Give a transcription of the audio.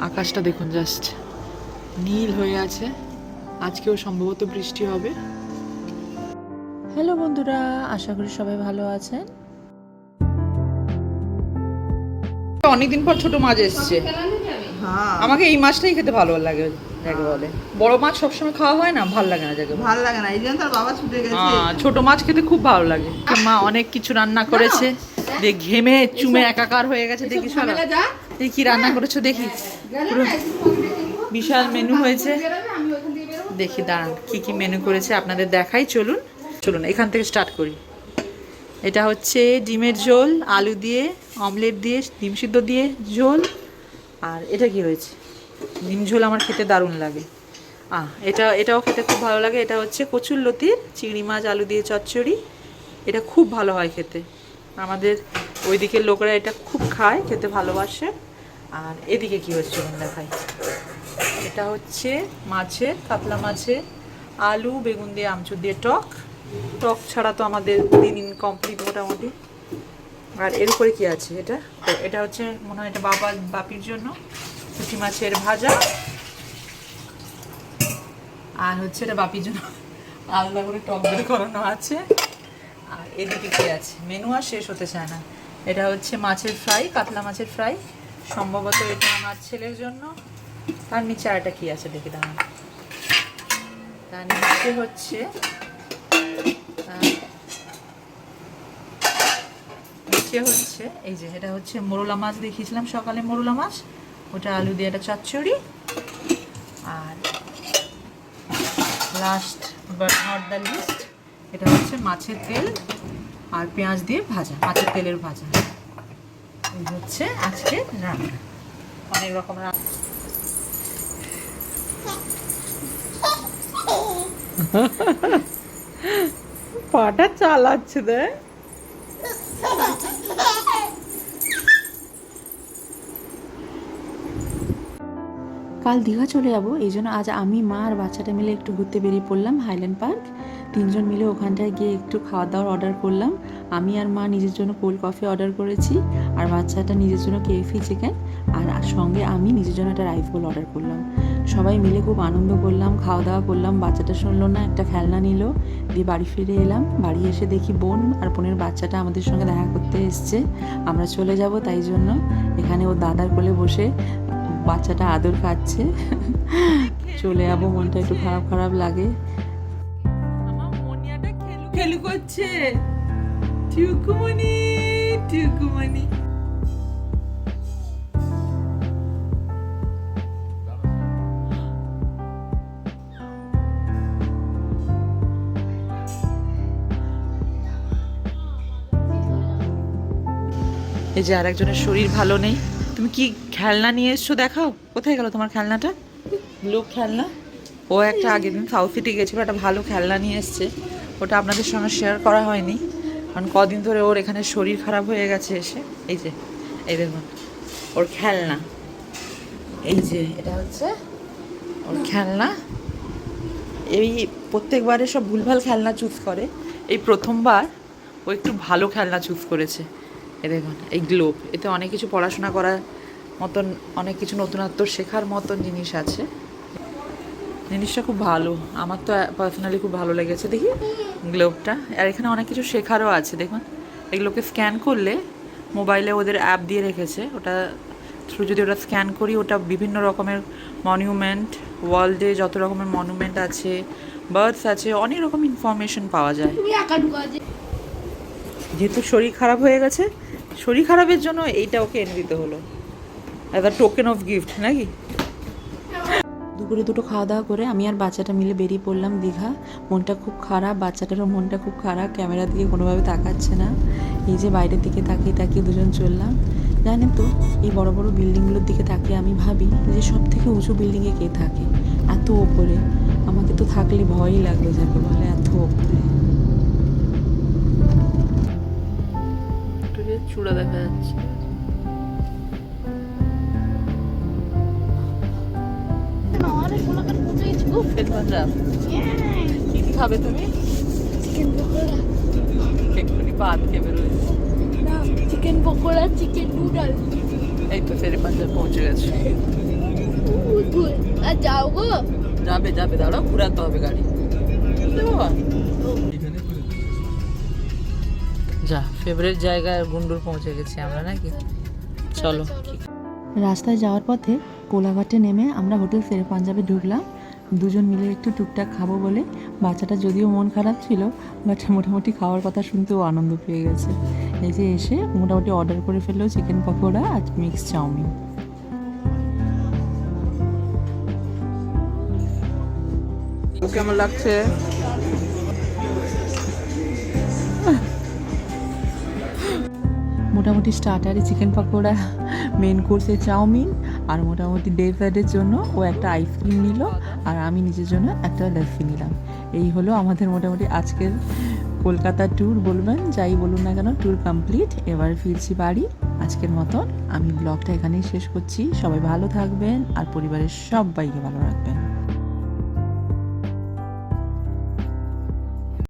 আকাশটা দেখুন, জাস্ট নীল হয়ে আছে। আজকেও সম্ভবত বৃষ্টি হবে। হ্যালো বন্ধুরা, আশা করি সবাই ভালো আছেন। অনেকদিন পর ছোট মাছ এসছে। আমাকে এই মাছটাই খেতে ভালো লাগে, যাকে বলে বড় মাছ সবসময় খাওয়া হয় না, ভালো লাগে না, যাকে ভালো লাগে না, এই জন্য তার বাবা ছুটে গেছে। ছোট মাছ খেতে খুব ভালো লাগে। মা অনেক কিছু রান্না করেছে, দেখ ঘেমে চুমে একাকার হয়ে গেছে। দেখি সব দেখি কি রান্না করেছো, দেখি পুরো বিশাল মেনু হয়েছে। দেখি দাঁড়ান কি কি মেনু করেছে আপনাদের দেখাই। চলুন চলুন এখান থেকে স্টার্ট করি। এটা হচ্ছে ডিমের ঝোল, আলু দিয়ে অমলেট দিয়ে ডিম সিদ্ধ দিয়ে ঝোল। আর এটা কি হয়েছে, ডিম ঝোল আমার খেতে দারুণ লাগে। এটাও খেতে খুব ভালো লাগে। এটা হচ্ছে কচুরলতির চিংড়ি মাছ আলু দিয়ে চচ্চড়ি। এটা খুব ভালো হয় খেতে, আমাদের ওই দিকের লোকেরা এটা খুব খায়, খেতে ভালোবাসে। আর এদিকে কি হচ্ছে দেখাই। এটা হচ্ছে কাতলা মাছের আলু বেগুন দিয়ে আমচুর দিয়ে টক ছাড়া তো আমাদের দিন ইনকমপ্লিট মোটামুটি। আর এর উপরে কি আছে, এটা হচ্ছে মনে হয় এটা বাপির জন্য পুঁটি মাছের ভাজা। আর হচ্ছে এটা বাপির জন্য আলাদা করে টক দই করানো আছে। আর এদিকে কি আছে, মেনু আর শেষ হতে চায় না। এটা হচ্ছে মাছের ফ্রাই, কাতলা মাছের ফ্রাই, সম্ভবত এটা আমার ছেলের জন্য। তার নিচে আর এটা কি আছে দেখি দাঁড়ান। তার নিচে হচ্ছে এই যে এটা হচ্ছে মোরলা মাছ দেখিয়েছিলাম সকালে, মোরলা মাছ, ওটা আলু দিয়ে একটা চচ্চড়ি। আর last but not the least, এটা হচ্ছে মাছের তেল আর পেঁয়াজ দিয়ে ভাজা, মাছের তেলের ভাজা। এই হচ্ছে আজকে রান্না, অনেক রকম রান্না। পাটা চালাচ্ছে দেখ। কাল দীঘা চলে যাব, এই জন্য আজ আমি মা আর বাচ্চাটা মিলে একটু ঘুরতে বেরিয়ে পড়লাম হাইল্যান্ড পার্ক। তিনজন মিলে ওখানটায় গিয়ে একটু খাওয়া দাওয়ার অর্ডার করলাম। আমি আর মা নিজের জন্য কোল্ড কফি অর্ডার করেছি, আর বাচ্চাটা নিজের জন্য কেএফসি চিকেন, আর সঙ্গে আমি নিজের জন্য একটা রাইস বোল অর্ডার করলাম। সবাই মিলে খুব আনন্দ করলাম, খাওয়া দাওয়া করলাম। বাচ্চাটা শুনলো না, একটা খেলনা নিল, দিয়ে বাড়ি ফিরে এলাম। বাড়ি এসে দেখি বোন আর বোনের বাচ্চাটা আমাদের সঙ্গে দেখা করতে এসছে। আমরা চলে যাব, তাই জন্য এখানে ও দাদার কোলে বসে বাচ্চাটা আদর খাচ্ছে। চলে যাবো, মনটা একটু খারাপ খারাপ লাগে। আমার মনিয়াটা খেলু করছে, টুকুমনি টুকুমনি। এই যে আর একজনের শরীর ভালো নেই। তুমি কি খেলনা নিয়ে এসছো দেখাও, কোথায় গেল তোমার খেলনাটা? ব্লু খেলনা। ও একটা আগের দিন সাউথ সিটি গেছিলো, একটা ভালো খেলনা নিয়ে এসছে। ওটা আপনাদের সঙ্গে শেয়ার করা হয়নি, কারণ কদিন ধরে ওর এখানে শরীর খারাপ হয়ে গেছে এসে। এই যে এই দেখুন ওর খেলনা, এই যে এটা হচ্ছে ওর খেলনা। এই প্রত্যেকবারে সব ভুলভাল খেলনা চুজ করে, এই প্রথমবার ও একটু ভালো খেলনা চুজ করেছে। এ দেখুন এই গ্লোব, এতে অনেক কিছু পড়াশোনা করার মতন, অনেক কিছু নতুনত্ব শেখার মতন জিনিস আছে। জিনিসটা খুব ভালো, আমার তো পার্সোনালি খুব ভালো লেগেছে। দেখি গ্লোবটা, আর এখানে অনেক কিছু শেখারও আছে। দেখুন এগুলোকে স্ক্যান করলে, মোবাইলে ওদের অ্যাপ দিয়ে রেখেছে, ওটা থ্রু যদি ওটা স্ক্যান করি, ওটা বিভিন্ন রকমের মনিউমেন্ট, ওয়ার্ল্ডে যত রকমের মনুমেন্ট আছে, বার্ডস আছে, অনেক রকম ইনফরমেশন পাওয়া যায়। যেহেতু শরীর খারাপ হয়ে গেছে, শরীর খারাপের জন্য এইটা ওকে এনে দিতে হলো as a token of gift নাকি। দুপুরে দুটো খাওয়া দাওয়া করে আমি আর বাচ্চাটা মিলে বেরিয়ে পড়লাম দীঘা। মনটা খুব খারাপ, বাচ্চাটারও মনটা খুব খারাপ, ক্যামেরার দিকে কোনোভাবে তাকাচ্ছে না। এই যে বাইরের দিকে তাকিয়ে তাকিয়ে দুজন চললাম। জানেন তো, এই বড় বড় বিল্ডিংগুলোর দিকে তাকিয়ে আমি ভাবি যে সব থেকে উঁচু বিল্ডিংয়ে কে থাকে, এত ওপরে। আমাকে তো থাকলে ভয়ই লাগলো, যাকে বলে এত ওপরে। চূড়া দেখা যাচ্ছে। কি খাবে তুমি? এক্ষুনি ভাত খেয়ে বেরোয়। Chicken pakora, chicken noodle. এই তো ফেরি পাঞ্জাব পৌঁছে গেছে। আর যাও গো যাবে যাবে, দাঁড়াও ঘুরাতে হবে গাড়ি, বুঝলে বাবা? যা, ফেভারিট জায়গায় গুন্ডুর পৌঁছে গেছি আমরা নাকি? চলো। রাস্তায় যাওয়ার পথে কোলাঘাটে নেমে আমরা হোটেল শেরে পাঞ্জাবে ঢুকলাম। দুজন মিলে একটু টুকটাক খাবো বলে। বাচ্চাটা যদিও মন খারাপ ছিল, বাট মোটামুটি খাওয়ার কথা শুনতেও আনন্দ পেয়ে গেছে। এই যে এসে মোটামুটি অর্ডার করে ফেললো চিকেন পকোড়া আর মিক্স চাউমিন। কেমন লাগছে? মোটামুটি স্টার্টারে চিকেন পকোড়া, মেন কোর্সে চাউমিন, আর মোটামুটি ডেজার্টের জন্য ও একটা আইসক্রিম নিল, আর আমি নিজের জন্য একটা লস্যি নিলাম। এই হলো আমাদের মোটামুটি আজকের কলকাতা ট্যুর বলবেন, যাই বলুন না কেন, ট্যুর কমপ্লিট। এবার ফিরছি বাড়ি। আজকের মতন আমি ব্লগটা এখানেই শেষ করছি। সবাই ভালো থাকবেন আর পরিবারের সবাইকে ভালো রাখবেন।